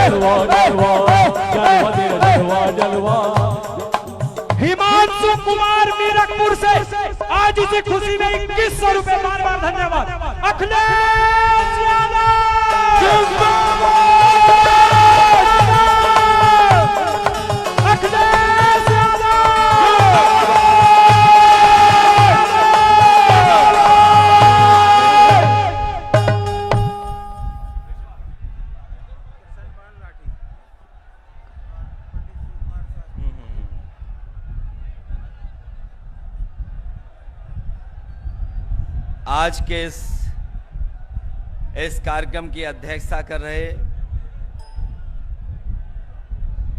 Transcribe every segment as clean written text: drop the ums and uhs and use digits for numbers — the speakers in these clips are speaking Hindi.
जलवा जलवा जलवा तेरा जलवा जलवा। हिमांशु कुमार मीरकपुर से आज इसी खुशी में 2100 रुपए बार बार धन्यवाद। अखिलेश यादव अखिलेश यादव। आज के इस कार्यक्रम की अध्यक्षता कर रहे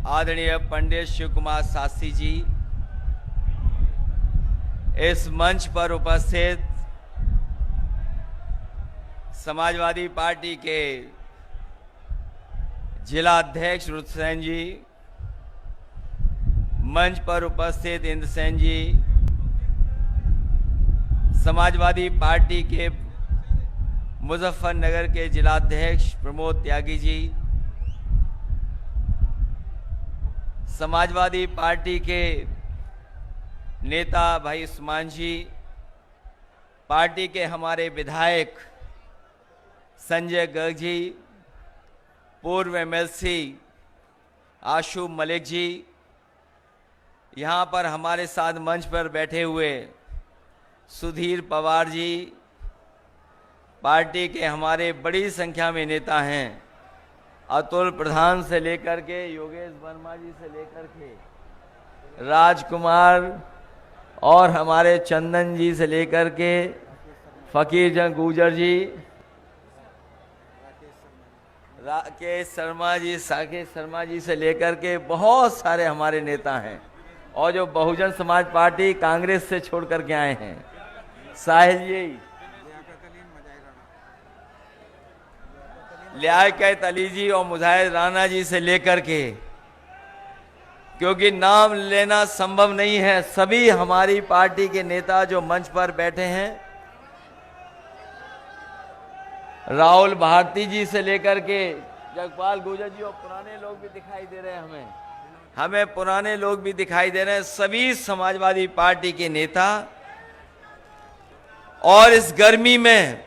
आदरणीय पंडित शिव कुमार शास्त्री जी, इस मंच पर उपस्थित समाजवादी पार्टी के जिला अध्यक्ष रुद्रसेन जी, मंच पर उपस्थित इंद्रसेन जी, समाजवादी पार्टी के मुजफ्फरनगर के जिलाध्यक्ष प्रमोद त्यागी जी, समाजवादी पार्टी के नेता भाई उस्मान जी, पार्टी के हमारे विधायक संजय गर्ग जी, पूर्व एमएलसी आशु मलिक जी, यहाँ पर हमारे साथ मंच पर बैठे हुए सुधीर पवार जी, पार्टी के हमारे बड़ी संख्या में नेता हैं, अतुल प्रधान से लेकर के योगेश वर्मा जी से लेकर के राजकुमार और हमारे चंदन जी से लेकर के फकीर जंग गुजर जी, राकेश शर्मा जी, साकेश शर्मा जी से लेकर के बहुत सारे हमारे नेता हैं, और जो बहुजन समाज पार्टी कांग्रेस से छोड़ करके आए हैं, साहिल जी, लियाकत अली जी और मुजाहिद राणा जी से लेकर के, क्योंकि नाम लेना संभव नहीं है, सभी हमारी पार्टी के नेता जो मंच पर बैठे हैं, राहुल भारती जी से लेकर के जगपाल गुर्जर जी, और पुराने लोग भी दिखाई दे रहे हैं, हमें पुराने लोग भी दिखाई दे रहे हैं, सभी समाजवादी पार्टी के नेता। और इस गर्मी में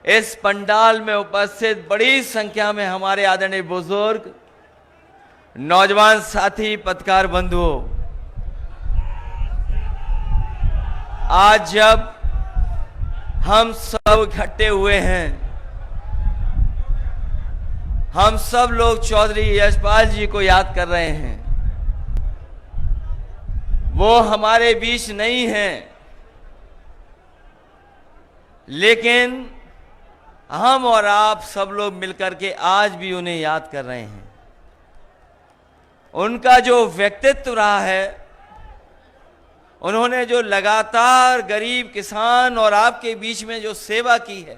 इस पंडाल में उपस्थित बड़ी संख्या में हमारे आदरणीय बुजुर्ग, नौजवान साथी, पत्रकार बंधुओं, आज जब हम सब इकट्ठे हुए हैं, हम सब लोग चौधरी यशपाल जी को याद कर रहे हैं। वो हमारे बीच नहीं हैं, लेकिन हम और आप सब लोग मिलकर के आज भी उन्हें याद कर रहे हैं। उनका जो व्यक्तित्व रहा है, उन्होंने जो लगातार गरीब, किसान और आपके बीच में जो सेवा की है,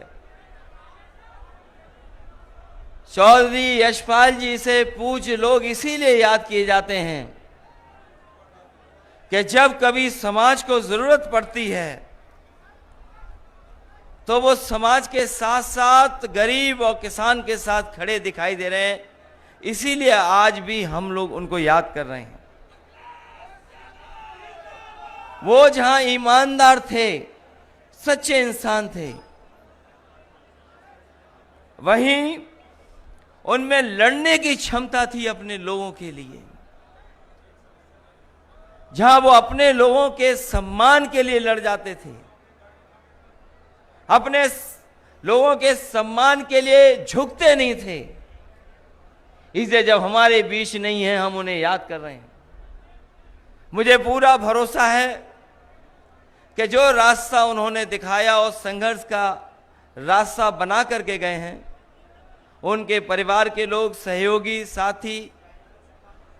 चौधरी यशपाल जी से पूज्य लोग इसीलिए याद किए जाते हैं कि जब कभी समाज को जरूरत पड़ती है तो वो समाज के साथ साथ गरीब और किसान के साथ खड़े दिखाई दे रहे हैं। इसीलिए आज भी हम लोग उनको याद कर रहे हैं। वो जहां ईमानदार थे, सच्चे इंसान थे, वहीं उनमें लड़ने की क्षमता थी अपने लोगों के लिए। जहां वो अपने लोगों के सम्मान के लिए लड़ जाते थे, अपने लोगों के सम्मान के लिए झुकते नहीं थे। इसलिए जब हमारे बीच नहीं है, हम उन्हें याद कर रहे हैं। मुझे पूरा भरोसा है कि जो रास्ता उन्होंने दिखाया और संघर्ष का रास्ता बना करके गए हैं, उनके परिवार के लोग, सहयोगी, साथी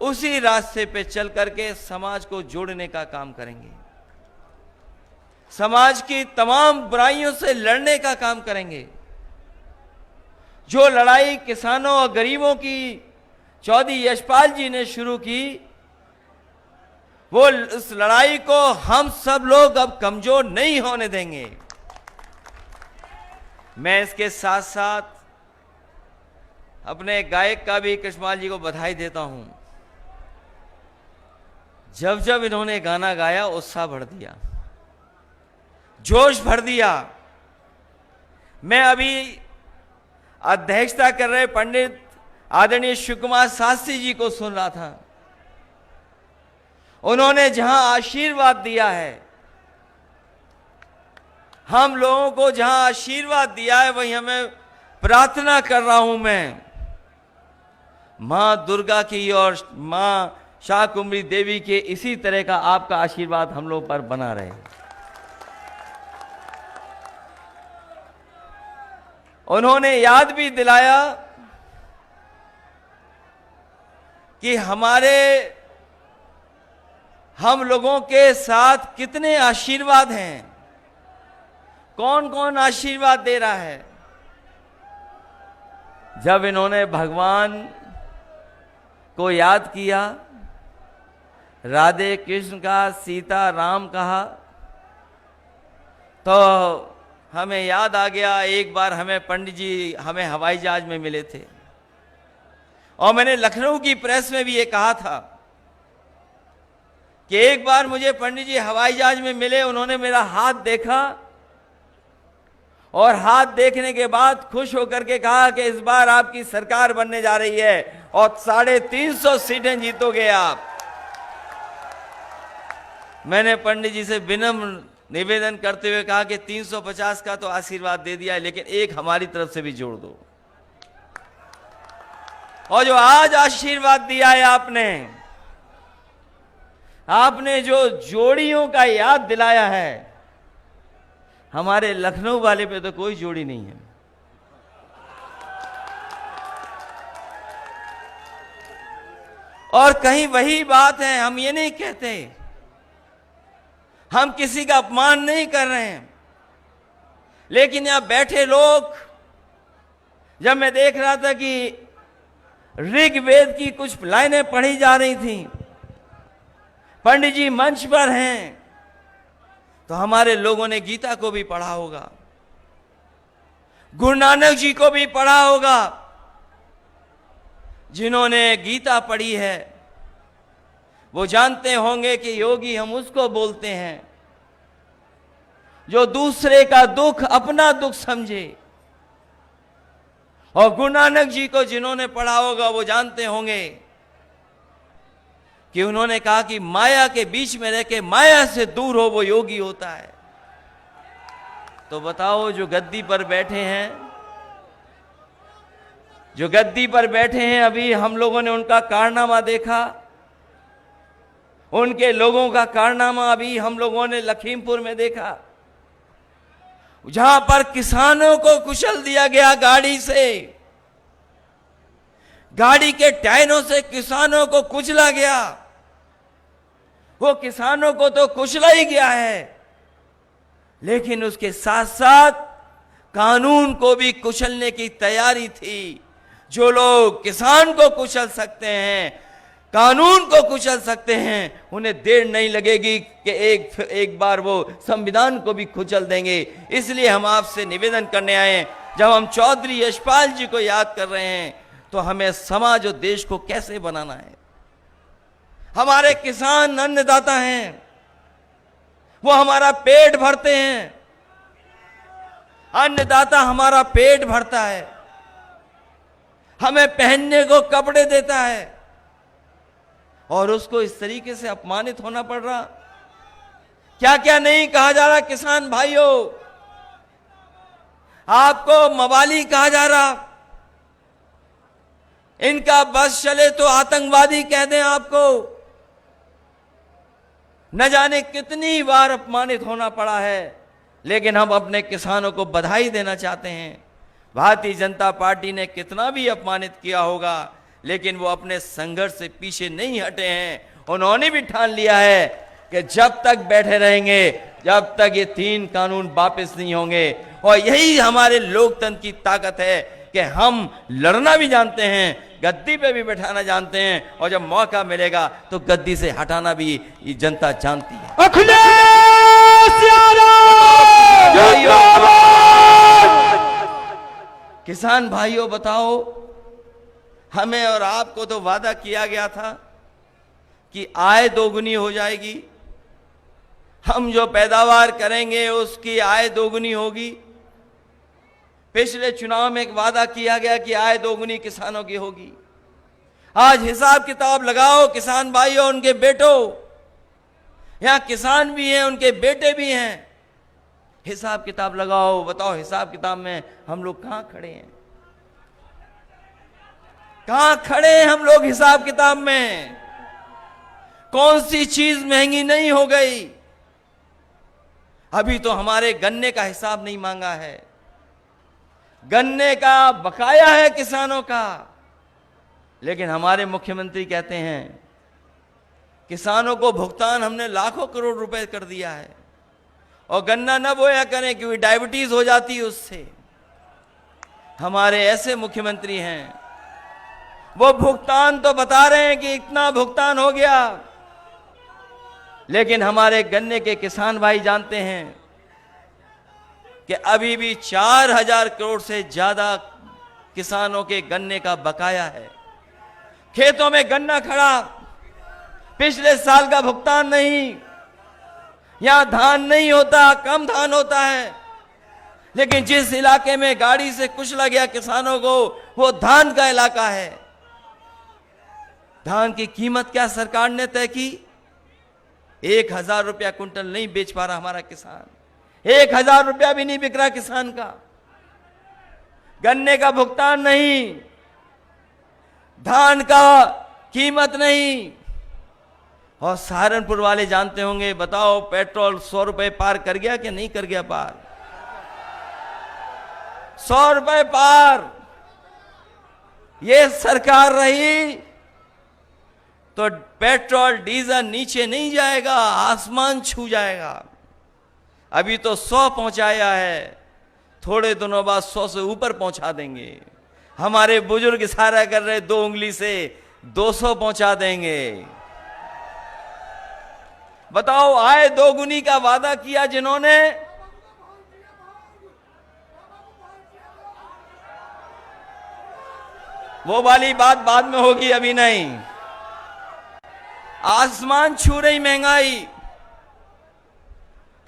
उसी रास्ते पे चल करके समाज को जोड़ने का काम करेंगे, समाज की तमाम बुराइयों से लड़ने का काम करेंगे। जो लड़ाई किसानों और गरीबों की चौधरी यशपाल जी ने शुरू की, वो उस लड़ाई को हम सब लोग अब कमजोर नहीं होने देंगे। मैं इसके साथ साथ अपने गायक का भी कृष्णपाल जी को बधाई देता हूं। जब जब इन्होंने गाना गाया उत्साह भर दिया, जोश भर दिया। मैं अभी अध्यक्षता कर रहे पंडित आदरणीय शिव कुमार शास्त्री जी को सुन रहा था। उन्होंने जहां आशीर्वाद दिया है, हम लोगों को जहां आशीर्वाद दिया है, वहीं हमें प्रार्थना कर रहा हूं मैं मां दुर्गा की और मां शाकंभरी देवी के इसी तरह का आपका आशीर्वाद हम लोग पर बना रहे। उन्होंने याद भी दिलाया कि हम लोगों के साथ कितने आशीर्वाद हैं, कौन कौन आशीर्वाद दे रहा है। जब इन्होंने भगवान को याद किया, राधे कृष्ण का, सीता राम कहा, तो हमें याद आ गया एक बार हमें पंडित जी हमें हवाई जहाज में मिले थे, और मैंने लखनऊ की प्रेस में भी ये कहा था कि एक बार मुझे पंडित जी हवाई जहाज में मिले। उन्होंने मेरा हाथ देखा और हाथ देखने के बाद खुश होकर के कहा कि इस बार आपकी सरकार बनने जा रही है और 350 सीटें जीतोगे आप। मैंने पंडित जी से विनम्र निवेदन करते हुए कहा कि 350 का तो आशीर्वाद दे दिया है, लेकिन एक हमारी तरफ से भी जोड़ दो। और जो आज आशीर्वाद दिया है आपने जो जोड़ियों का याद दिलाया है, हमारे लखनऊ वाले पे तो कोई जोड़ी नहीं है। और कहीं वही बात है, हम ये नहीं कहते, हम किसी का अपमान नहीं कर रहे हैं, लेकिन यहां बैठे लोग, जब मैं देख रहा था कि ऋग्वेद की कुछ लाइनें पढ़ी जा रही थी, पंडित जी मंच पर हैं, तो हमारे लोगों ने गीता को भी पढ़ा होगा, गुरु नानक जी को भी पढ़ा होगा। जिन्होंने गीता पढ़ी है वो जानते होंगे कि योगी हम उसको बोलते हैं जो दूसरे का दुख अपना दुख समझे। और गुरु नानक जी को जिन्होंने पढ़ा होगा वो जानते होंगे कि उन्होंने कहा कि माया के बीच में रह के माया से दूर हो वो योगी होता है। तो बताओ, जो गद्दी पर बैठे हैं, अभी हम लोगों ने उनका कारनामा देखा, उनके लोगों का कारनामा अभी हम लोगों ने लखीमपुर में देखा, जहां पर किसानों को कुचल दिया गया गाड़ी से, गाड़ी के टायरों से किसानों को कुचला गया। वो किसानों को तो कुचला ही गया है, लेकिन उसके साथ साथ कानून को भी कुचलने की तैयारी थी। जो लोग किसान को कुचल सकते हैं, कानून को कुचल सकते हैं, उन्हें देर नहीं लगेगी कि एक बार वो संविधान को भी कुचल देंगे। इसलिए हम आपसे निवेदन करने आए हैं, जब हम चौधरी यशपाल जी को याद कर रहे हैं, तो हमें समाज और देश को कैसे बनाना है। हमारे किसान अन्नदाता हैं, वो हमारा पेट भरते हैं, अन्नदाता हमारा पेट भरता है, हमें पहनने को कपड़े देता है, और उसको इस तरीके से अपमानित होना पड़ रहा। क्या क्या नहीं कहा जा रहा किसान भाइयों, आपको मवाली कहा जा रहा, इनका बस चले तो आतंकवादी कह दें आपको। न जाने कितनी बार अपमानित होना पड़ा है, लेकिन हम अपने किसानों को बधाई देना चाहते हैं। भारतीय जनता पार्टी ने कितना भी अपमानित किया होगा, लेकिन वो अपने संघर्ष से पीछे नहीं हटे हैं। उन्होंने भी ठान लिया है कि जब तक बैठे रहेंगे, जब तक ये 3 कानून वापस नहीं होंगे। और यही हमारे लोकतंत्र की ताकत है कि हम लड़ना भी जानते हैं, गद्दी पे भी बैठाना जानते हैं, और जब मौका मिलेगा तो गद्दी से हटाना भी ये जनता जानती है। अखिलेश यादव किसान भाइयों बताओ, हमें और आपको तो वादा किया गया था कि आय दोगुनी हो जाएगी, हम जो पैदावार करेंगे उसकी आय दोगुनी होगी। पिछले चुनाव में एक वादा किया गया कि आय दोगुनी किसानों की होगी। आज हिसाब किताब लगाओ किसान भाइयों, उनके बेटों, यहां किसान भी हैं, उनके बेटे भी हैं, हिसाब किताब लगाओ, बताओ हिसाब किताब में हम लोग कहां खड़े हैं? कहां खड़े हैं हम लोग हिसाब किताब में? कौन सी चीज महंगी नहीं हो गई? अभी तो हमारे गन्ने का हिसाब नहीं मांगा है, गन्ने का बकाया है किसानों का, लेकिन हमारे मुख्यमंत्री कहते हैं किसानों को भुगतान हमने लाखों करोड़ रुपए कर दिया है और गन्ना न बोया करें क्योंकि डायबिटीज हो जाती है उससे। हमारे ऐसे मुख्यमंत्री हैं, वो भुगतान तो बता रहे हैं कि इतना भुगतान हो गया, लेकिन हमारे गन्ने के किसान भाई जानते हैं कि अभी भी 4000 करोड़ से ज्यादा किसानों के गन्ने का बकाया है। खेतों में गन्ना खड़ा, पिछले साल का भुगतान नहीं। यहां धान नहीं होता, कम धान होता है, लेकिन जिस इलाके में गाड़ी से कुचला गया किसानों को, वो धान का इलाका है। धान की कीमत क्या सरकार ने तय की? 1000 रुपया कुंटल नहीं बेच पा रहा हमारा किसान, 1000 रुपया भी नहीं बिक रहा किसान का। गन्ने का भुगतान नहीं, धान का कीमत नहीं। और सहारनपुर वाले जानते होंगे, बताओ पेट्रोल 100 रुपए पार कर गया कि नहीं कर गया पार? 100 रुपए पार। ये सरकार रही तो पेट्रोल डीजल नीचे नहीं जाएगा, आसमान छू जाएगा। अभी तो 100 पहुंचाया है, थोड़े दिनों बाद 100 से ऊपर पहुंचा देंगे। हमारे बुजुर्ग इशारा कर रहे 2 उंगली से 200 पहुंचा देंगे। बताओ, आय दोगुनी का वादा किया जिन्होंने, वो वाली बात बाद में होगी, अभी नहीं। आसमान छू रही महंगाई।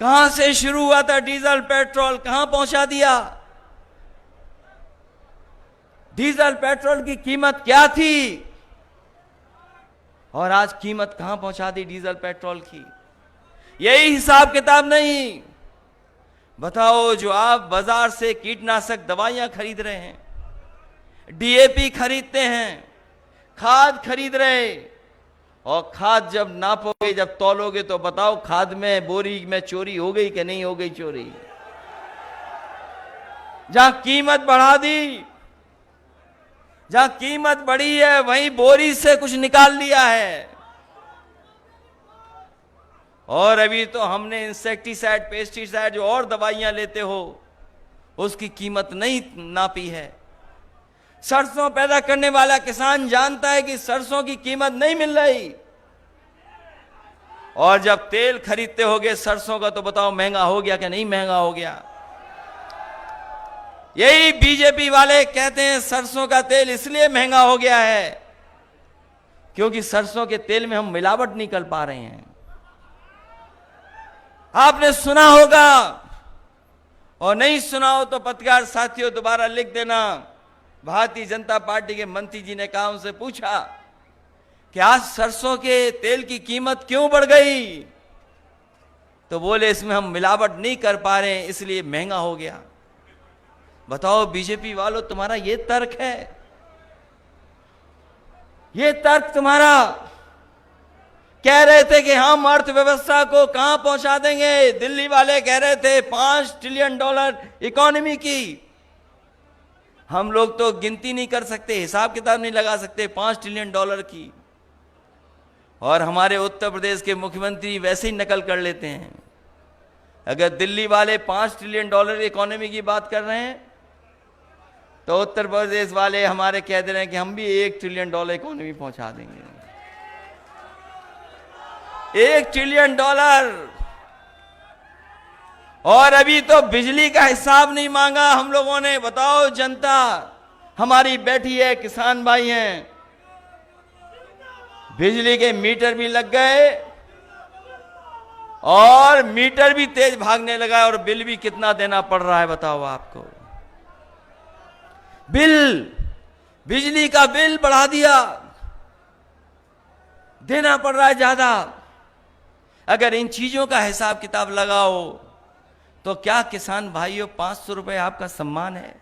कहां से शुरू हुआ था डीजल पेट्रोल, कहां पहुंचा दिया? डीजल पेट्रोल की कीमत क्या थी और आज कीमत कहां पहुंचा दी डीजल पेट्रोल की? यही हिसाब किताब नहीं। बताओ, जो आप बाजार से कीटनाशक दवाइयां खरीद रहे हैं, डीएपी खरीदते हैं, खाद खरीद रहे, और खाद जब नापोगे, जब तौलोगे, तो बताओ खाद में, बोरी में चोरी हो गई कि नहीं हो गई चोरी? जहां कीमत बढ़ा दी, जहां कीमत बढ़ी है, वहीं बोरी से कुछ निकाल लिया है। और अभी तो हमने इंसेक्टिसाइड, पेस्टिसाइड, जो और दवाइयां लेते हो, उसकी कीमत नहीं नापी है। सरसों पैदा करने वाला किसान जानता है कि सरसों की कीमत नहीं मिल रही, और जब तेल खरीदते होगे सरसों का, तो बताओ महंगा हो गया कि नहीं महंगा हो गया? यही बीजेपी वाले कहते हैं सरसों का तेल इसलिए महंगा हो गया है क्योंकि सरसों के तेल में हम मिलावट नहीं कर पा रहे हैं। आपने सुना होगा, और नहीं सुना हो तो पत्रकार साथियों दोबारा लिख देना। भारतीय जनता पार्टी के मंत्री जी ने कहा, उनसे पूछा कि आज सरसों के तेल की कीमत क्यों बढ़ गई? तो बोले इसमें हम मिलावट नहीं कर पा रहे हैं इसलिए महंगा हो गया। बताओ बीजेपी वालों, तुम्हारा ये तर्क है? ये तर्क तुम्हारा? कह रहे थे कि हम अर्थव्यवस्था को कहां पहुंचा देंगे, दिल्ली वाले कह रहे थे $5 ट्रिलियन इकोनॉमी की। हम लोग तो गिनती नहीं कर सकते, हिसाब किताब नहीं लगा सकते $5 ट्रिलियन की, और हमारे उत्तर प्रदेश के मुख्यमंत्री वैसे ही नकल कर लेते हैं। अगर दिल्ली वाले $5 ट्रिलियन इकोनॉमी की बात कर रहे हैं, तो उत्तर प्रदेश वाले हमारे कह दे रहे हैं कि हम भी $1 ट्रिलियन इकोनॉमी पहुंचा देंगे। $1 ट्रिलियन। और अभी तो बिजली का हिसाब नहीं मांगा हम लोगों ने। बताओ जनता, हमारी बैठी है, किसान भाई हैं, बिजली के मीटर भी लग गए और मीटर भी तेज भागने लगा और बिल भी कितना देना पड़ रहा है बताओ आपको। बिजली का बिल बढ़ा दिया, देना पड़ रहा है ज्यादा। अगर इन चीजों का हिसाब किताब लगाओ तो क्या किसान भाइयों 500 रुपए आपका सम्मान है?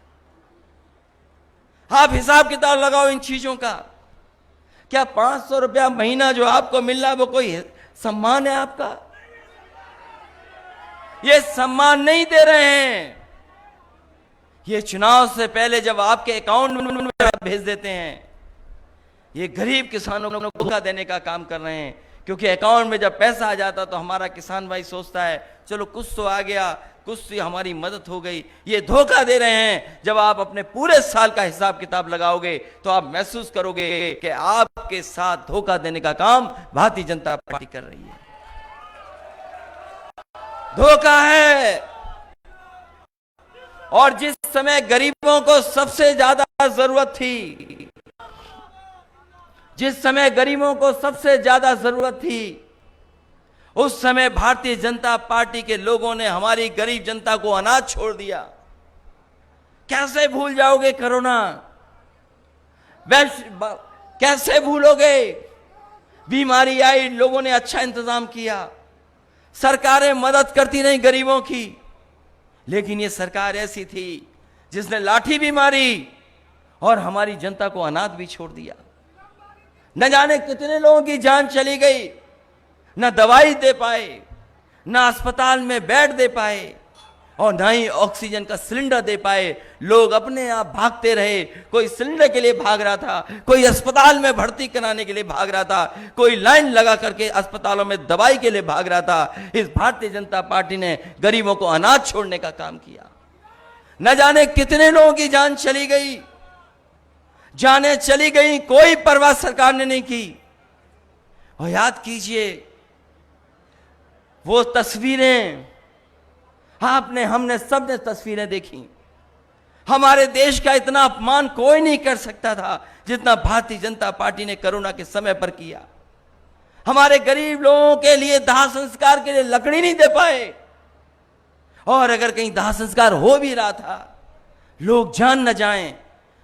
आप हिसाब किताब लगाओ इन चीजों का। क्या 500 रुपया महीना जो आपको मिल रहा है वो कोई सम्मान है आपका? ये सम्मान नहीं दे रहे हैं। ये चुनाव से पहले जब आपके अकाउंट में भेज देते हैं, ये गरीब किसानों को धोखा देने का काम कर रहे हैं। क्योंकि अकाउंट में जब पैसा आ जाता तो हमारा किसान भाई सोचता है चलो कुछ तो आ गया, कुछ से हमारी मदद हो गई। ये धोखा दे रहे हैं। जब आप अपने पूरे साल का हिसाब किताब लगाओगे तो आप महसूस करोगे कि आपके साथ धोखा देने का काम भारतीय जनता पार्टी कर रही है। धोखा है। और जिस समय गरीबों को सबसे ज्यादा जरूरत थी, जिस समय गरीबों को सबसे ज्यादा जरूरत थी, उस समय भारतीय जनता पार्टी के लोगों ने हमारी गरीब जनता को अनाज छोड़ दिया। कैसे भूल जाओगे कोरोना? कैसे भूलोगे? बीमारी आई, लोगों ने अच्छा इंतजाम किया। सरकारें मदद करती नहीं गरीबों की, लेकिन ये सरकार ऐसी थी जिसने लाठी भी मारी और हमारी जनता को अनाथ भी छोड़ दिया। न जाने कितने लोगों की जान चली गई, न दवाई दे पाए, न अस्पताल में बेड दे पाए और न ही ऑक्सीजन का सिलेंडर दे पाए। लोग अपने आप भागते रहे। कोई सिलेंडर के लिए भाग रहा था, कोई अस्पताल में भर्ती कराने के लिए भाग रहा था, कोई लाइन लगा करके अस्पतालों में दवाई के लिए भाग रहा था। इस भारतीय जनता पार्टी ने गरीबों को अनाज छोड़ने का काम किया। न जाने कितने लोगों की जान चली गई, जाने चली गई, कोई परवाह सरकार ने नहीं की। और याद कीजिए वो तस्वीरें, आपने, हमने, सबने तस्वीरें देखी। हमारे देश का इतना अपमान कोई नहीं कर सकता था जितना भारतीय जनता पार्टी ने कोरोना के समय पर किया। हमारे गरीब लोगों के लिए दाह संस्कार के लिए लकड़ी नहीं दे पाए, और अगर कहीं दाह संस्कार हो भी रहा था, लोग जान न जाएं,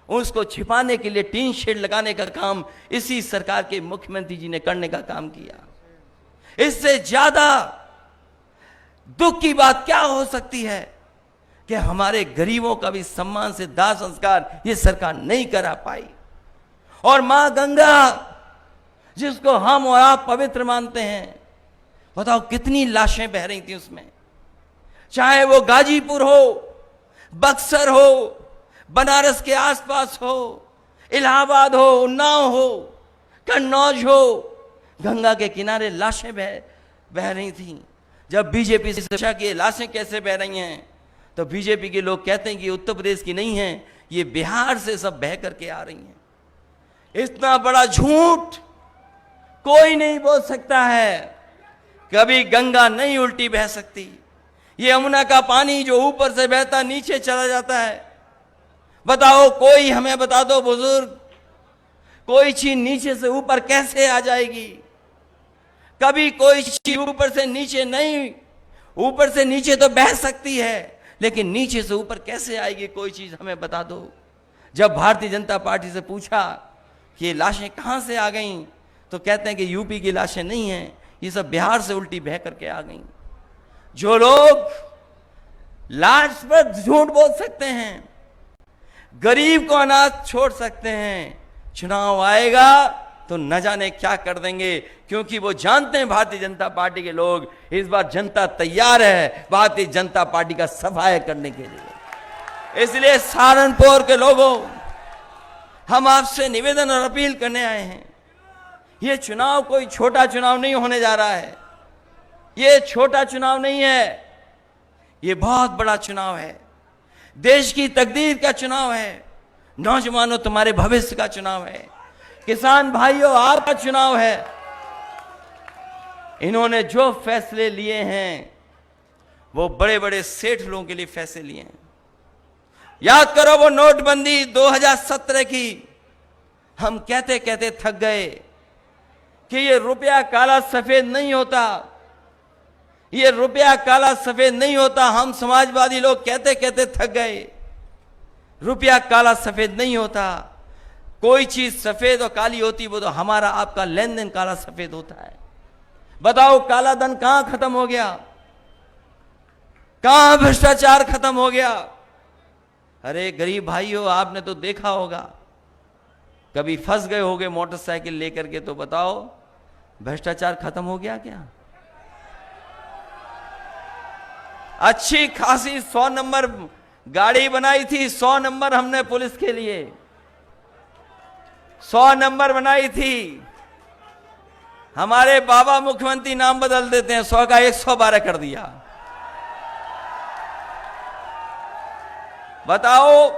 उसको छिपाने के लिए टीन शेड लगाने का काम इसी सरकार के मुख्यमंत्री जी ने करने का काम किया। इससे ज्यादा दुख की बात क्या हो सकती है कि हमारे गरीबों का भी सम्मान से दाह संस्कार ये सरकार नहीं करा पाई। और मां गंगा, जिसको हम और आप पवित्र मानते हैं, बताओ कितनी लाशें बह रही थी उसमें। चाहे वो गाजीपुर हो, बक्सर हो, बनारस के आसपास हो, इलाहाबाद हो, उन्नाव हो, कन्नौज हो, गंगा के किनारे लाशें बह रही थी। जब बीजेपी से पूछा कि ये लाशें कैसे बह रही हैं, तो बीजेपी के लोग कहते हैं कि उत्तर प्रदेश की नहीं है, ये बिहार से सब बह करके आ रही हैं। इतना बड़ा झूठ कोई नहीं बोल सकता है। कभी गंगा नहीं उल्टी बह सकती। ये यमुना का पानी जो ऊपर से बहता नीचे चला जाता है। बताओ, कोई हमें बता दो बुजुर्ग, कोई चीज नीचे से ऊपर कैसे आ जाएगी? कभी कोई चीज ऊपर से नीचे नहीं, ऊपर से नीचे तो बह सकती है, लेकिन नीचे से ऊपर कैसे आएगी कोई चीज हमें बता दो। जब भारतीय जनता पार्टी से पूछा कि ये लाशें कहां से आ गईं, तो कहते हैं कि यूपी की लाशें नहीं हैं, ये सब बिहार से उल्टी बह करके आ गईं। जो लोग लाश पर झूठ बोल सकते हैं, गरीब को अनाथ छोड़ सकते हैं, चुनाव आएगा तो न जाने क्या कर देंगे। क्योंकि वो जानते हैं भारतीय जनता पार्टी के लोग, इस बार जनता तैयार है भारतीय जनता पार्टी का सफाया करने के लिए। इसलिए सहारनपुर के लोगों, हम आपसे निवेदन और अपील करने आए हैं। ये चुनाव कोई छोटा चुनाव नहीं होने जा रहा है। ये छोटा चुनाव नहीं है, ये बहुत बड़ा चुनाव है। देश की तकदीर का चुनाव है। नौजवानों, तुम्हारे भविष्य का चुनाव है। किसान भाइयों, आपका चुनाव है। इन्होंने जो फैसले लिए हैं वो बड़े बड़े सेठ लोगों के लिए फैसले लिए हैं। याद करो वो नोटबंदी 2017 की, हम कहते कहते थक गए कि ये रुपया काला सफेद नहीं होता, ये रुपया काला सफेद नहीं होता। हम समाजवादी लोग कहते कहते थक गए, रुपया काला सफेद नहीं होता। कोई चीज सफेद और काली होती वो तो हमारा आपका लेन देन काला सफेद होता है। बताओ काला धन कहां खत्म हो गया, कहां भ्रष्टाचार खत्म हो गया। अरे गरीब भाइयों, आपने तो देखा होगा, कभी फंस गए होगे मोटरसाइकिल लेकर के, तो बताओ भ्रष्टाचार खत्म हो गया क्या? अच्छी खासी 100 नंबर गाड़ी बनाई थी, 100 नंबर हमने पुलिस के लिए 100 नंबर बनाई थी। हमारे बाबा मुख्यमंत्री नाम बदल देते हैं, 100 का 112 कर दिया। बताओ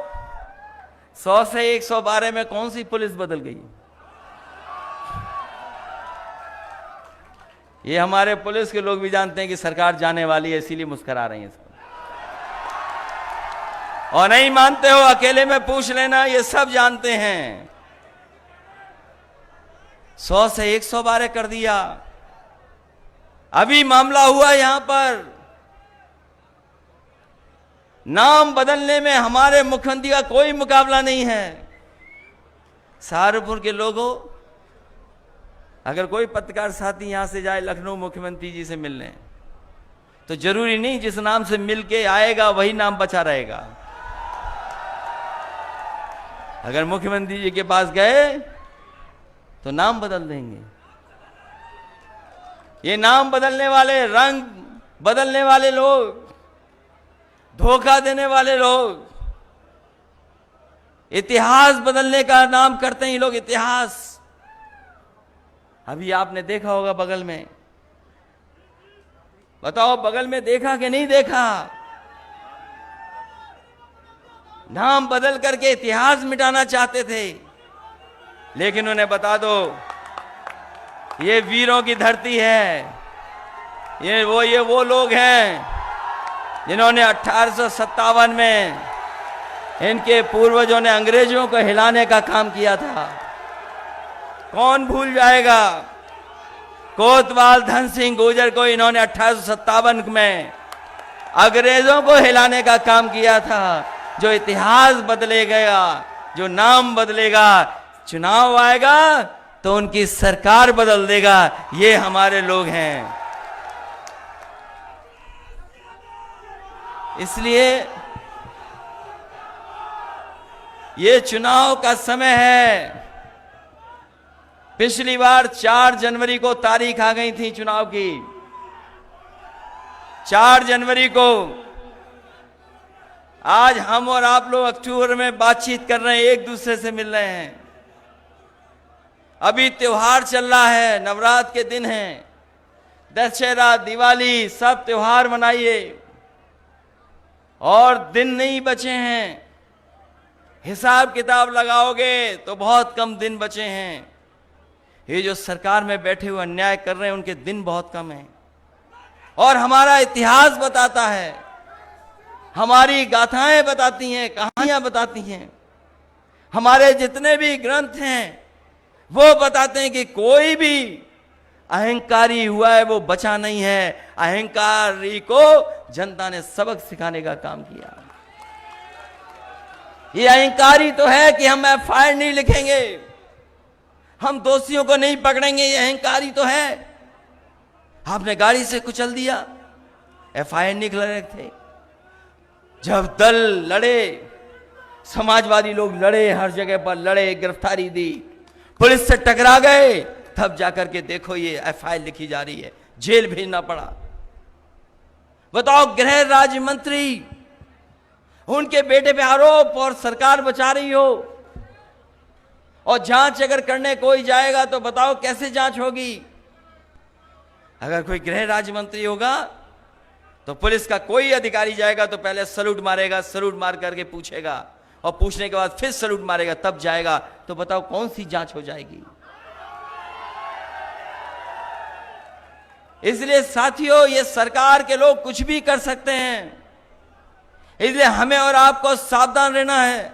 100 से 112 में कौन सी पुलिस बदल गई? ये हमारे पुलिस के लोग भी जानते हैं कि सरकार जाने वाली है, इसीलिए मुस्कुरा रही हैं इसको। और नहीं मानते हो, अकेले में पूछ लेना, ये सब जानते हैं। 100 से 112 कर दिया। अभी मामला हुआ यहां पर, नाम बदलने में हमारे मुख्यमंत्री का कोई मुकाबला नहीं है। सहारनपुर के लोगों, अगर कोई पत्रकार साथी यहां से जाए लखनऊ मुख्यमंत्री जी से मिलने, तो जरूरी नहीं जिस नाम से मिल के आएगा वही नाम बचा रहेगा। अगर मुख्यमंत्री जी के पास गए तो नाम बदल देंगे। ये नाम बदलने वाले, रंग बदलने वाले लोग, धोखा देने वाले लोग, इतिहास बदलने का नाम करते हैं ये लोग, इतिहास। अभी आपने देखा होगा बगल में, बताओ बगल में देखा कि नहीं देखा? नाम बदल करके इतिहास मिटाना चाहते थे, लेकिन उन्हें बता दो ये वीरों की धरती है। ये वो लोग हैं जिन्होंने 1857 में इनके पूर्वजों ने अंग्रेजों को हिलाने का काम किया था। कौन भूल जाएगा? कोतवाल धन सिंह गुर्जर को इन्होंने 1857 में अंग्रेजों को हिलाने का काम किया था। जो इतिहास बदलेगा, जो नाम बदलेगा, चुनाव आएगा तो उनकी सरकार बदल देगा। ये हमारे लोग हैं। इसलिए ये चुनाव का समय है। पिछली बार 4 जनवरी को तारीख आ गई थी चुनाव की, 4 जनवरी को। आज हम और आप लोग अक्टूबर में बातचीत कर रहे हैं, एक दूसरे से मिल रहे हैं। अभी त्योहार चल रहा है, नवरात्र के दिन हैं, दशहरा, दिवाली, सब त्योहार मनाइए। और दिन नहीं बचे हैं, हिसाब किताब लगाओगे तो बहुत कम दिन बचे हैं। ये जो सरकार में बैठे हुए अन्याय कर रहे हैं उनके दिन बहुत कम हैं। और हमारा इतिहास बताता है, हमारी गाथाएं बताती हैं, कहानियां बताती हैं, हमारे जितने भी ग्रंथ हैं वो बताते हैं कि कोई भी अहंकारी हुआ है वो बचा नहीं है। अहंकारी को जनता ने सबक सिखाने का काम किया। ये अहंकारी तो है कि हम एफआईआर नहीं लिखेंगे, हम दोषियों को नहीं पकड़ेंगे, ये अहंकारी तो है। आपने गाड़ी से कुचल दिया, एफआईआर नहीं कर रहे थे। जब दल लड़े, समाजवादी लोग लड़े, हर जगह पर लड़े, गिरफ्तारी दी, पुलिस से टकरा गए, तब जाकर के देखो ये एफआईआर लिखी जा रही है, जेल भेजना पड़ा। बताओ गृह राज्य मंत्री, उनके बेटे पे आरोप और सरकार बचा रही हो, और जांच अगर करने कोई जाएगा तो बताओ कैसे जांच होगी? अगर कोई गृह राज्य मंत्री होगा तो पुलिस का कोई अधिकारी जाएगा तो पहले सलूट मारेगा, सलूट मार करके पूछेगा, और पूछने के बाद फिर सलूट मारेगा, तब जाएगा। तो बताओ कौन सी जांच हो जाएगी? इसलिए साथियों, ये सरकार के लोग कुछ भी कर सकते हैं। इसलिए हमें और आपको सावधान रहना है।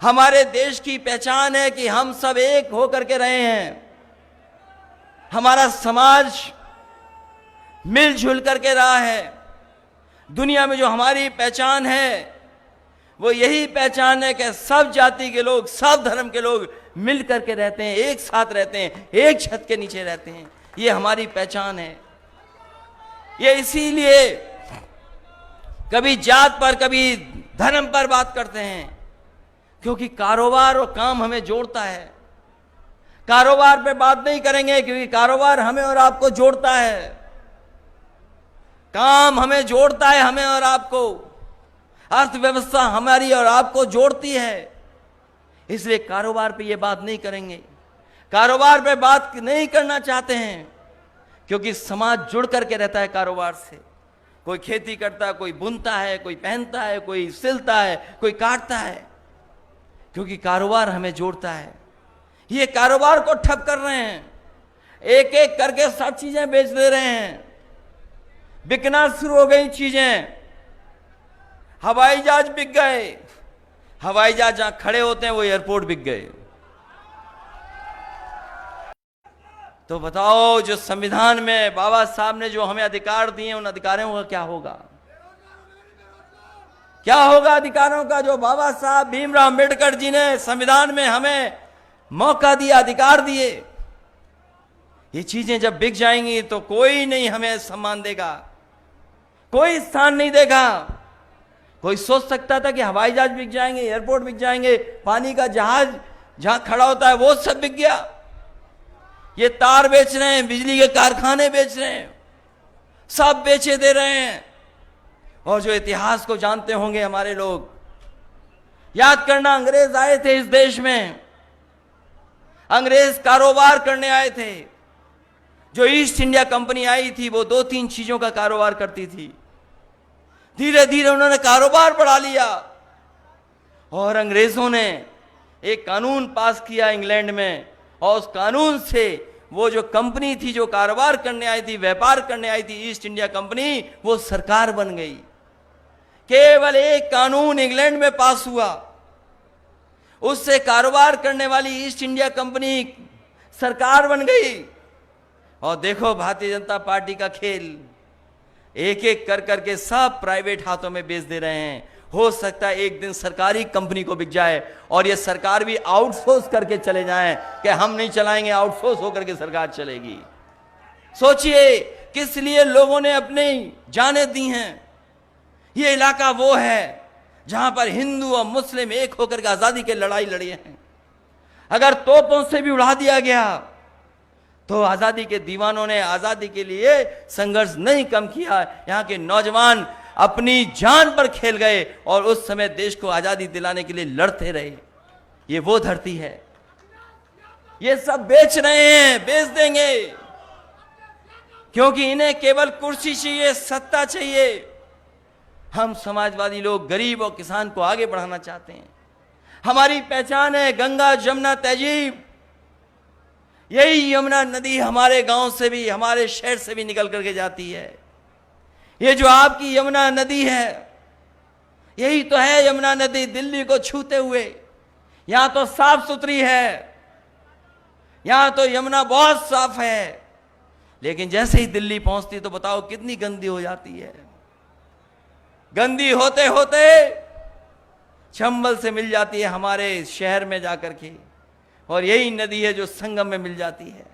हमारे देश की पहचान है कि हम सब एक होकर के रहे हैं। हमारा समाज मिलजुल करके रहा है। दुनिया में जो हमारी पहचान है वो यही पहचान है कि सब जाति के लोग, सब धर्म के लोग मिल करके रहते हैं, एक साथ रहते हैं, एक छत के नीचे रहते हैं। ये हमारी पहचान है। ये इसीलिए कभी जात पर, कभी धर्म पर बात करते हैं, क्योंकि कारोबार और काम हमें जोड़ता है। कारोबार पे बात नहीं करेंगे क्योंकि कारोबार हमें और आपको जोड़ता है। काम हमें जोड़ता है, हमें और आपको। अर्थव्यवस्था हमारी और आपको जोड़ती है, इसलिए कारोबार पे ये बात नहीं करेंगे। कारोबार पे बात नहीं करना चाहते हैं क्योंकि समाज जुड़ करके रहता है कारोबार से। कोई खेती करता है, कोई बुनता है, कोई पहनता है, कोई सिलता है, कोई काटता है, क्योंकि कारोबार हमें जोड़ता है। ये कारोबार को ठप कर रहे हैं, एक एक करके सब चीजें बेच दे रहे हैं। बिकना शुरू हो गई चीजें। हवाई जहाज बिक गए। हवाई जहाज जहां खड़े होते हैं वो एयरपोर्ट बिक गए। तो बताओ, जो संविधान में बाबा साहब ने जो हमें अधिकार दिए, उन अधिकारों का क्या होगा? क्या होगा अधिकारों का जो बाबा साहब भीमराव अंबेडकर जी ने संविधान में हमें मौका दिया, अधिकार दिए? ये चीजें जब बिक जाएंगी तो कोई नहीं हमें सम्मान देगा, कोई स्थान नहीं देगा। कोई सोच सकता था कि हवाई जहाज बिक जाएंगे, एयरपोर्ट बिक जाएंगे, पानी का जहाज जहां खड़ा होता है वो सब बिक गया। ये तार बेच रहे हैं, बिजली के कारखाने बेच रहे हैं, सब बेचे दे रहे हैं। और जो इतिहास को जानते होंगे हमारे लोग, याद करना, अंग्रेज आए थे इस देश में। अंग्रेज कारोबार करने आए थे। जो ईस्ट इंडिया कंपनी आई थी वो 2-3 चीजों का कारोबार करती थी। धीरे धीरे उन्होंने कारोबार बढ़ा लिया और अंग्रेजों ने एक कानून पास किया इंग्लैंड में, और उस कानून से वो जो कंपनी थी, जो कारोबार करने आई थी, व्यापार करने आई थी, ईस्ट इंडिया कंपनी, वो सरकार बन गई। केवल एक कानून इंग्लैंड में पास हुआ, उससे कारोबार करने वाली ईस्ट इंडिया कंपनी सरकार बन गई। और देखो भारतीय जनता पार्टी का खेल, एक एक कर करके सब प्राइवेट हाथों में बेच दे रहे हैं। हो सकता है एक दिन सरकारी कंपनी को बिक जाए और ये सरकार भी आउटसोर्स करके चले जाएं कि हम नहीं चलाएंगे, आउटसोर्स होकर के सरकार चलेगी। सोचिए किस लिए लोगों ने अपनी जानें दी हैं। ये इलाका वो है जहां पर हिंदू और मुस्लिम एक होकर के आजादी के लड़ाई लड़ी हैं। अगर तोपों से भी उड़ा दिया गया तो आजादी के दीवानों ने आजादी के लिए संघर्ष नहीं कम किया। यहाँ के नौजवान अपनी जान पर खेल गए और उस समय देश को आजादी दिलाने के लिए लड़ते रहे। ये वो धरती है। ये सब बेच रहे हैं, बेच देंगे, क्योंकि इन्हें केवल कुर्सी चाहिए, सत्ता चाहिए। हम समाजवादी लोग गरीब और किसान को आगे बढ़ाना चाहते हैं। हमारी पहचान है गंगा, जमुना, तहजीब। यही यमुना नदी हमारे गांव से भी, हमारे शहर से भी निकल करके जाती है। ये जो आपकी यमुना नदी है, यही तो है यमुना नदी, दिल्ली को छूते हुए। यहां तो साफ सुथरी है, यहां तो यमुना बहुत साफ है, लेकिन जैसे ही दिल्ली पहुंचती तो बताओ कितनी गंदी हो जाती है। गंदी होते होते चंबल से मिल जाती है हमारे शहर में जाकर के, और यही नदी है जो संगम में मिल जाती है।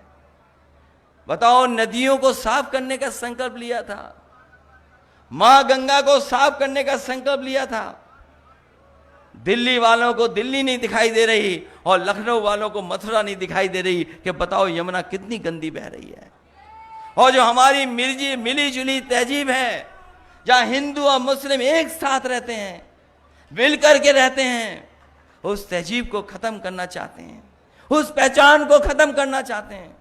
बताओ, नदियों को साफ करने का संकल्प लिया था, मां गंगा को साफ करने का संकल्प लिया था। दिल्ली वालों को दिल्ली नहीं दिखाई दे रही और लखनऊ वालों को मथुरा नहीं दिखाई दे रही कि बताओ यमुना कितनी गंदी बह रही है। और जो हमारी मिली जुली तहजीब है, जहां हिंदू और मुस्लिम एक साथ रहते हैं, मिल करके रहते हैं, उस तहजीब को खत्म करना चाहते हैं, उस पहचान को खत्म करना चाहते हैं।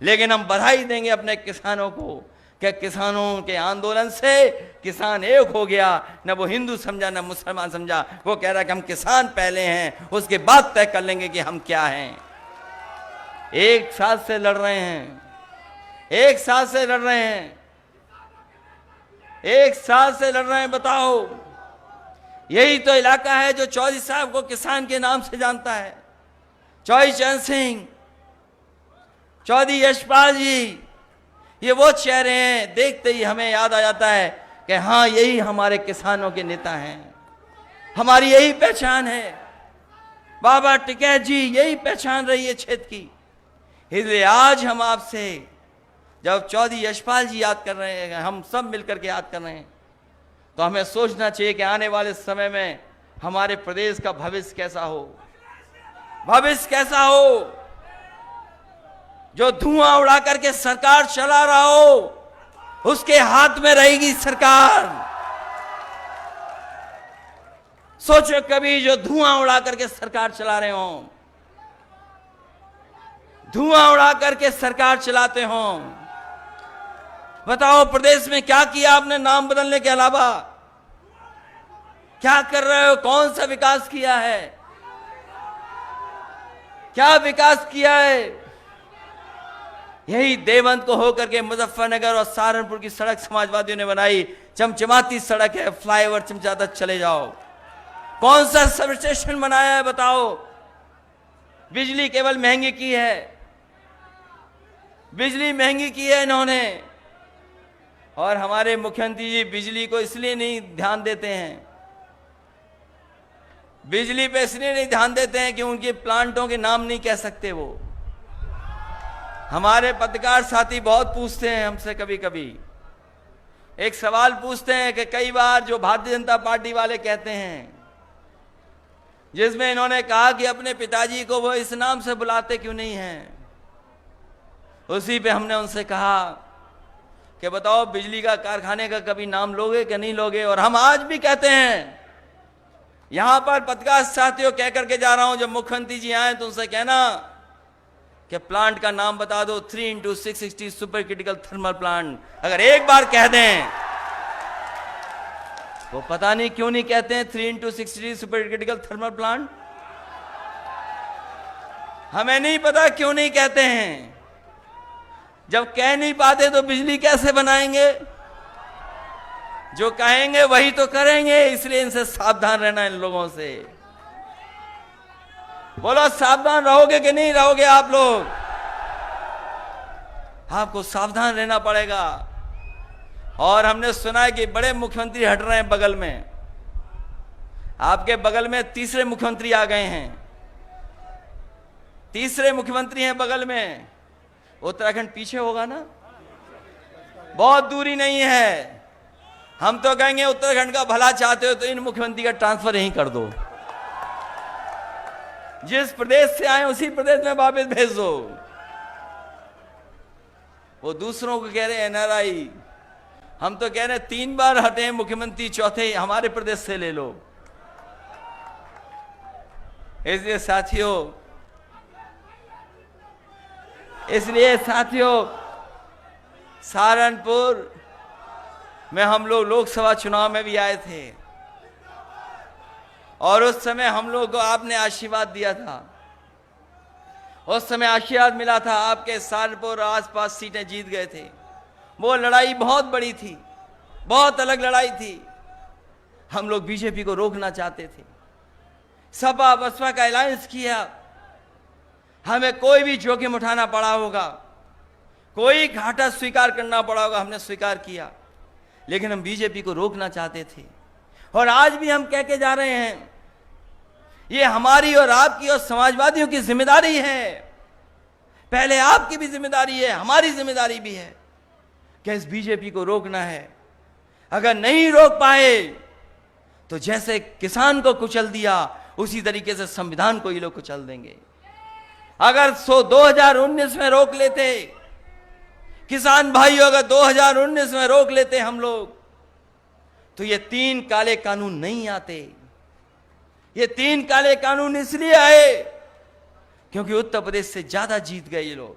लेकिन हम बधाई देंगे अपने किसानों को कि किसानों के आंदोलन से किसान एक हो गया। न वो हिंदू समझा, न मुसलमान समझा। वो कह रहा है कि हम किसान पहले हैं, उसके बाद तय कर लेंगे कि हम क्या हैं। एक साथ से लड़ रहे हैं, एक साथ से लड़ रहे हैं, एक साथ से लड़ रहे हैं। बताओ, यही तो इलाका है जो चौधरी साहब को किसान के नाम से जानता है। चौधरी चरण सिंह, चौधरी यशपाल जी, ये वो चेहरे हैं, देखते ही हमें याद आ जाता है कि हाँ, यही हमारे किसानों के नेता हैं, हमारी यही पहचान है। बाबा टिकैत जी, यही पहचान रही है क्षेत्र की। इसलिए आज हम आपसे जब चौधरी यशपाल जी याद कर रहे हैं, हम सब मिलकर के याद कर रहे हैं, तो हमें सोचना चाहिए कि आने वाले समय में हमारे प्रदेश का भविष्य कैसा हो, भविष्य कैसा हो। जो धुआं उड़ा करके सरकार चला रहा हो, उसके हाथ में रहेगी सरकार। सोचो कभी जो धुआं उड़ा करके सरकार चला रहे हो, धुआं उड़ा करके सरकार चलाते हो, बताओ प्रदेश में क्या किया आपने नाम बदलने के अलावा? क्या कर रहे हो? कौन सा विकास किया है? क्या विकास किया है? यही देवबंद को होकर के मुजफ्फरनगर और सहारनपुर की सड़क समाजवादियों ने बनाई, चमचमाती सड़क है, फ्लाईओवर चमचाता चले जाओ। कौन सा सब स्टेशन बनाया है बताओ? बिजली केवल महंगी की है, बिजली महंगी की है इन्होंने। और हमारे मुख्यमंत्री जी बिजली को इसलिए नहीं ध्यान देते हैं, बिजली पे इसलिए नहीं ध्यान देते हैं कि उनके प्लांटों के नाम नहीं कह सकते वो। हमारे पत्रकार साथी बहुत पूछते हैं हमसे, कभी कभी एक सवाल पूछते हैं कि कई बार जो भारतीय जनता पार्टी वाले कहते हैं, जिसमें इन्होंने कहा कि अपने पिताजी को वो इस नाम से बुलाते क्यों नहीं हैं। उसी पे हमने उनसे कहा कि बताओ बिजली का कारखाने का कभी नाम लोगे कि नहीं लोगे? और हम आज भी कहते हैं, यहां पर पत्रकार साथियों कह करके जा रहा हूं, जब मुख्यमंत्री जी आए तो उनसे कहना कि प्लांट का नाम बता दो, 3x660 super critical thermal plant. अगर एक बार कह दें, वो पता नहीं क्यों नहीं कहते हैं 3x660 super critical thermal plant, हमें नहीं पता क्यों नहीं कहते हैं। जब कह नहीं पाते तो बिजली कैसे बनाएंगे? जो कहेंगे वही तो करेंगे, इसलिए इनसे सावधान रहना, इन लोगों से। बोलो सावधान रहोगे कि नहीं रहोगे आप लोग? आपको सावधान रहना पड़ेगा। और हमने सुना है कि बड़े मुख्यमंत्री हट रहे हैं बगल में, आपके बगल में तीसरे मुख्यमंत्री आ गए हैं, तीसरे मुख्यमंत्री हैं बगल में। उत्तराखंड पीछे होगा ना, बहुत दूरी नहीं है। हम तो कहेंगे उत्तराखंड का भला चाहते हो तो इन मुख्यमंत्री का ट्रांसफर यहीं कर दो, जिस प्रदेश से आए उसी प्रदेश में वापस भेज दो। वो दूसरों को कह रहे हैं एनआरआई, हम तो कह रहे हैं 3 बार हटे मुख्यमंत्री, चौथे हमारे प्रदेश से ले लो। इसलिए साथियों सहारनपुर में हम लोग लोकसभा चुनाव में भी आए थे, और उस समय हम लोग को आपने आशीर्वाद दिया था। उस समय आशीर्वाद मिला था, आपके सहारनपुर आसपास सीटें जीत गए थे। वो लड़ाई बहुत बड़ी थी, बहुत अलग लड़ाई थी। हम लोग बीजेपी को रोकना चाहते थे, सपा बसपा का अलायंस किया। हमें कोई भी जोखिम उठाना पड़ा होगा, कोई घाटा स्वीकार करना पड़ा होगा, हमने स्वीकार किया। लेकिन हम बीजेपी को रोकना चाहते थे, और आज भी हम कह के जा रहे हैं, ये हमारी और आपकी और समाजवादियों की जिम्मेदारी है। पहले आपकी भी जिम्मेदारी है, हमारी जिम्मेदारी भी है कि इस बीजेपी को रोकना है। अगर नहीं रोक पाए तो जैसे किसान को कुचल दिया, उसी तरीके से संविधान को ये लोग कुचल देंगे। अगर 2019 में रोक लेते किसान भाइयों, अगर 2019 में रोक लेते हम लोग, तो ये 3 काले कानून नहीं आते। ये 3 काले कानून इसलिए आए क्योंकि उत्तर प्रदेश से ज्यादा जीत गए ये लोग,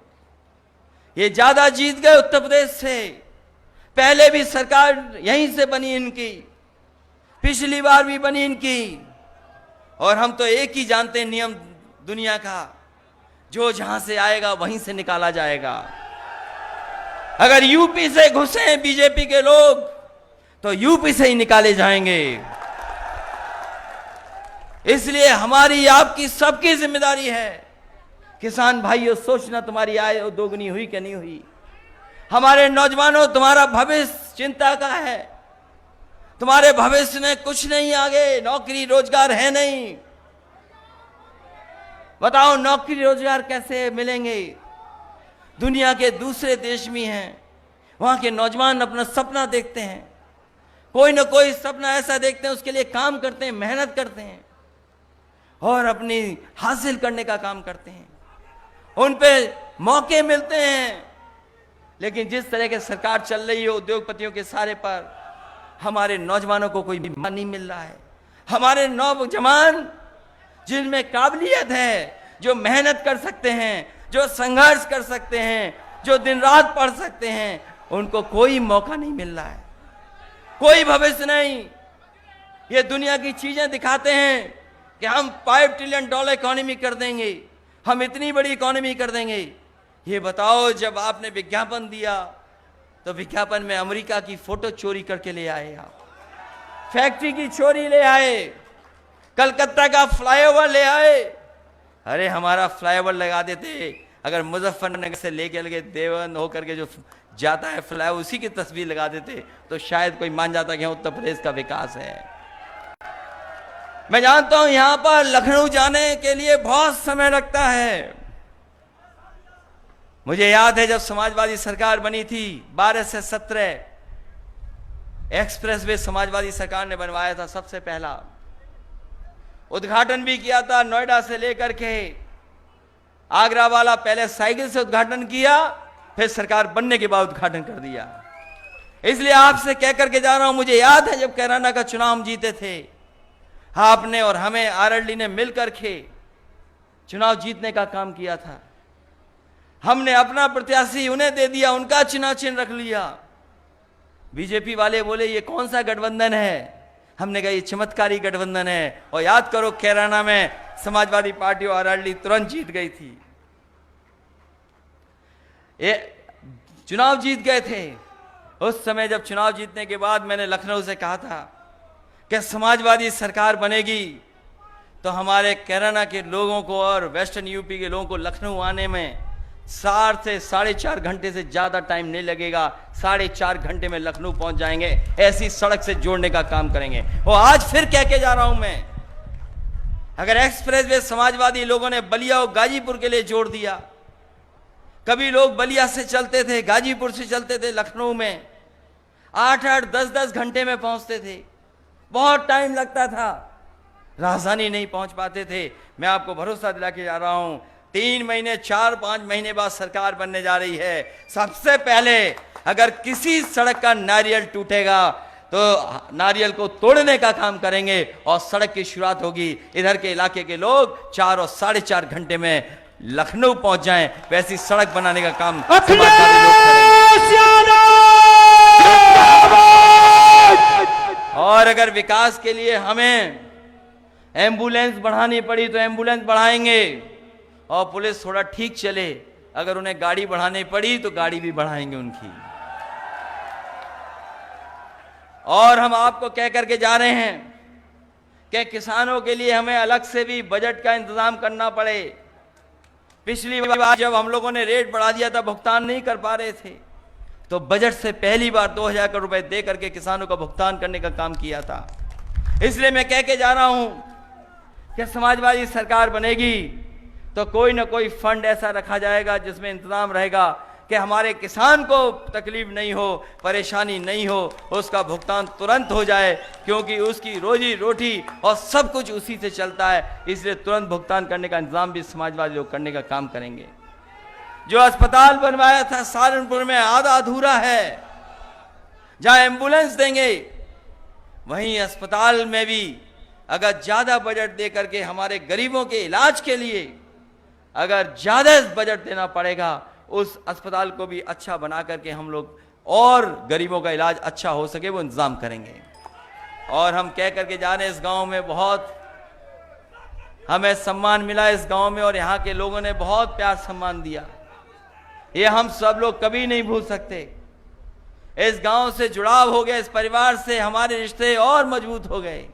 ये ज्यादा जीत गए उत्तर प्रदेश से। पहले भी सरकार यहीं से बनी इनकी, पिछली बार भी बनी इनकी। और हम तो एक ही जानते हैं नियम दुनिया का, जो जहां से आएगा वहीं से निकाला जाएगा। अगर यूपी से घुसे बीजेपी के लोग तो यूपी से ही निकाले जाएंगे। इसलिए हमारी आपकी सबकी जिम्मेदारी है। किसान भाइयों, सोचना तुम्हारी आय दोगुनी हुई कि नहीं हुई। हमारे नौजवानों, तुम्हारा भविष्य चिंता का है। तुम्हारे भविष्य में कुछ नहीं, आगे नौकरी रोजगार है नहीं। बताओ नौकरी रोजगार कैसे मिलेंगे? दुनिया के दूसरे देश में हैं, वहां के नौजवान अपना सपना देखते हैं, कोई ना कोई सपना ऐसा देखते हैं, उसके लिए काम करते हैं, मेहनत करते हैं और अपनी हासिल करने का काम करते हैं। उन पे मौके मिलते हैं, लेकिन जिस तरह की सरकार चल रही है उद्योगपतियों के सारे पर, हमारे नौजवानों को कोई मौका नहीं मिल रहा है। हमारे नौजवान जिनमें काबिलियत है, जो मेहनत कर सकते हैं, जो संघर्ष कर सकते हैं, जो दिन रात पढ़ सकते हैं, उनको कोई मौका नहीं मिल रहा है, कोई भविष्य नहीं। ये दुनिया की चीजें दिखाते हैं कि हम $5 ट्रिलियन इकोनॉमी कर देंगे, हम इतनी बड़ी इकोनॉमी कर देंगे। ये बताओ, जब आपने विज्ञापन दिया तो विज्ञापन में अमेरिका की फोटो चोरी करके ले आए, आप फैक्ट्री की चोरी ले आए, कलकत्ता का फ्लाईओवर ले आए। अरे हमारा फ्लाईओवर लगा देते, अगर मुजफ्फरनगर से लेके लगे देवन होकर के जो जाता है फ्लाईओवर, उसी की तस्वीर लगा देते तो शायद कोई मान जाता कि उत्तर प्रदेश का विकास है। मैं जानता हूं यहां पर लखनऊ जाने के लिए बहुत समय लगता है। मुझे याद है जब समाजवादी सरकार बनी थी, 12 से 17 एक्सप्रेसवे समाजवादी सरकार ने बनवाया था। सबसे पहला उद्घाटन भी किया था, नोएडा से लेकर के आगरा वाला पहले साइकिल से उद्घाटन किया, फिर सरकार बनने के बाद उद्घाटन कर दिया। इसलिए आपसे कह करके जा रहा हूं, मुझे याद है जब कैराना का चुनाव हम जीते थे, आपने और हमें आरएलडी ने मिलकर के चुनाव जीतने का काम किया था। हमने अपना प्रत्याशी उन्हें दे दिया, उनका चुनाव चिन्ह रख लिया। बीजेपी वाले बोले ये कौन सा गठबंधन है? हमने कहा ये चमत्कारी गठबंधन है। और याद करो कैराना में समाजवादी पार्टी और आरएलडी तुरंत जीत गई थी, ये चुनाव जीत गए थे। उस समय जब चुनाव जीतने के बाद मैंने लखनऊ से कहा था कि समाजवादी सरकार बनेगी तो हमारे कैराना के लोगों को और वेस्टर्न यूपी के लोगों को लखनऊ आने में 4 से 4.5 घंटे से ज्यादा टाइम नहीं लगेगा। 4.5 घंटे में लखनऊ पहुंच जाएंगे, ऐसी सड़क से जोड़ने का काम करेंगे। और आज फिर कह के जा रहा हूं मैं, अगर एक्सप्रेसवे समाजवादी लोगों ने बलिया और गाजीपुर के लिए जोड़ दिया, कभी लोग बलिया से चलते थे, गाजीपुर से चलते थे, लखनऊ में 8-8, 10-10 घंटे में पहुंचते थे, बहुत टाइम लगता था, राजधानी नहीं पहुंच पाते थे। मैं आपको भरोसा दिला के जा रहा हूं, 3 महीने 4-5 महीने बाद सरकार बनने जा रही है। सबसे पहले अगर किसी सड़क का नारियल टूटेगा तो नारियल को तोड़ने का काम करेंगे और सड़क की शुरुआत होगी। इधर के इलाके के लोग 4 और 4.5 घंटे में लखनऊ पहुंच जाएं, वैसी सड़क बनाने का काम समाजवादी लोग करेंगे। और अगर विकास के लिए हमें एम्बुलेंस बढ़ानी पड़ी तो एम्बुलेंस बढ़ाएंगे, और पुलिस थोड़ा ठीक चले, अगर उन्हें गाड़ी बढ़ानी पड़ी तो गाड़ी भी बढ़ाएंगे उनकी। और हम आपको कह करके जा रहे हैं कि किसानों के लिए हमें अलग से भी बजट का इंतजाम करना पड़े। पिछली बार जब हम लोगों ने रेट बढ़ा दिया था, भुगतान नहीं कर पा रहे थे, तो बजट से पहली बार 2000 करोड़ रुपए दे करके किसानों का भुगतान करने का काम किया था। इसलिए मैं कह के जा रहा हूं कि समाजवादी सरकार बनेगी तो कोई ना कोई फंड ऐसा रखा जाएगा जिसमें इंतजाम रहेगा कि हमारे किसान को तकलीफ नहीं हो, परेशानी नहीं हो, उसका भुगतान तुरंत हो जाए, क्योंकि उसकी रोजी रोटी और सब कुछ उसी से चलता है। इसलिए तुरंत भुगतान करने का इंतजाम भी समाजवादी लोग करने का काम करेंगे। जो अस्पताल बनवाया था सहारनपुर में, आधा अधूरा है। जहां एम्बुलेंस देंगे वहीं अस्पताल में भी अगर ज्यादा बजट दे करके हमारे गरीबों के इलाज के लिए अगर ज्यादा बजट देना पड़ेगा, उस अस्पताल को भी अच्छा बना करके हम लोग और गरीबों का इलाज अच्छा हो सके वो इंतजाम करेंगे। और हम कह करके जा रहे हैं, इस गांव में बहुत हमें सम्मान मिला, इस गांव में, और यहाँ के लोगों ने बहुत प्यार सम्मान दिया। ये हम सब लोग कभी नहीं भूल सकते। इस गांव से जुड़ाव हो गया, इस परिवार से हमारे रिश्ते और मजबूत हो गए।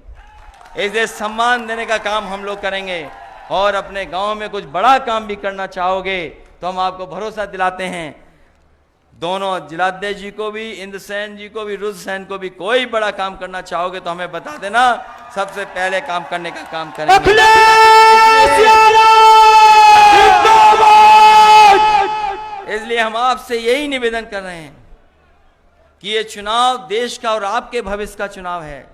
इसे सम्मान देने का काम हम लोग करेंगे। और अपने गांव में कुछ बड़ा काम भी करना चाहोगे तो हम आपको भरोसा दिलाते हैं, दोनों जिलाध्यक्ष जी को भी, इंद्रसेन जी को भी, रुद्रसेन को भी, कोई बड़ा काम करना चाहोगे तो हमें बता देना, सबसे पहले काम करने का काम करेंगे। इसलिए हम आपसे यही निवेदन कर रहे हैं कि ये चुनाव देश का और आपके भविष्य का चुनाव है।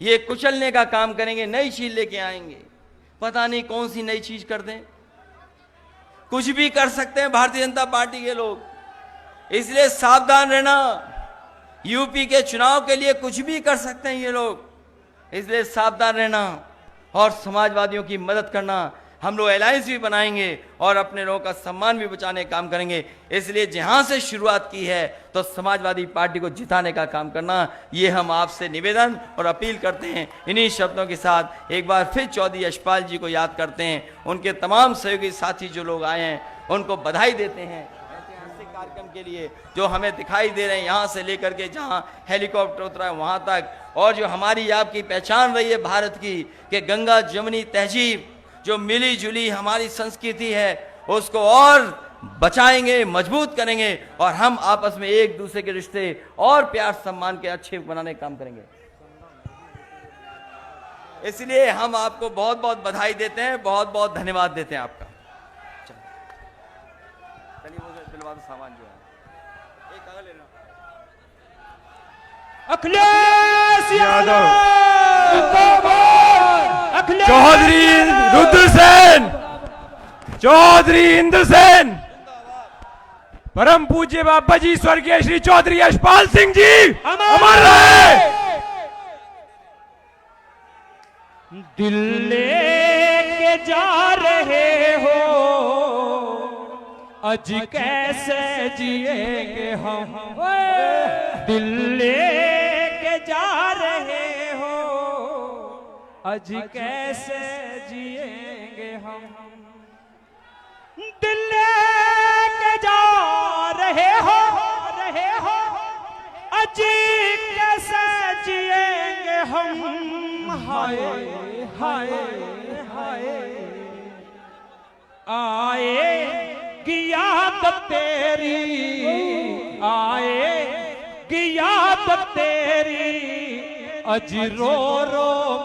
ये कुचलने का काम करेंगे, नई चीज लेके आएंगे, पता नहीं कौन सी नई चीज कर दें। कुछ भी कर सकते हैं भारतीय जनता पार्टी के लोग, इसलिए सावधान रहना। यूपी के चुनाव के लिए कुछ भी कर सकते हैं ये लोग, इसलिए सावधान रहना और समाजवादियों की मदद करना। हम लोग अलायंस भी बनाएंगे और अपने लोगों का सम्मान भी बचाने का काम करेंगे। इसलिए जहां से शुरुआत की है तो समाजवादी पार्टी को जिताने का काम करना, ये हम आपसे निवेदन और अपील करते हैं। इन्हीं शब्दों के साथ एक बार फिर चौधरी यशपाल जी को याद करते हैं, उनके तमाम सहयोगी साथी जो लोग आए हैं उनको बधाई देते हैं ऐतिहासिक कार्यक्रम के लिए जो हमें दिखाई दे रहे हैं, यहाँ से लेकर के जहाँ हेलीकॉप्टर उतरा है वहाँ तक, और जो हमारी आपकी पहचान रही है भारत की कि गंगा जमुनी तहजीब जो मिली जुली हमारी संस्कृति है उसको और बचाएंगे, मजबूत करेंगे और हम आपस में एक दूसरे के रिश्ते और प्यार सम्मान के अच्छे बनाने का काम करेंगे। इसलिए हम आपको बहुत बहुत बधाई देते हैं, बहुत बहुत धन्यवाद देते हैं आपका। चलिए वो दिलवा दो सामान जो है, एक कागज लेना। अखिलेश यादव, चौधरी रुद्रसेन, चौधरी इंद्रसेन, परम पूज्य बाबा जी स्वर्गीय श्री चौधरी यशपाल सिंह जी अमर रहे। दिल लेके जा रहे हो आज कैसे जिएंगे हम, दिल लेके जा रहे हो आज कैसे जिएंगे हम, दिल लेके जा रहे हो आज कैसे जिएंगे हम। हाय हाय हाय आएगी याद तेरी, आएगी याद तेरी, अज रो रो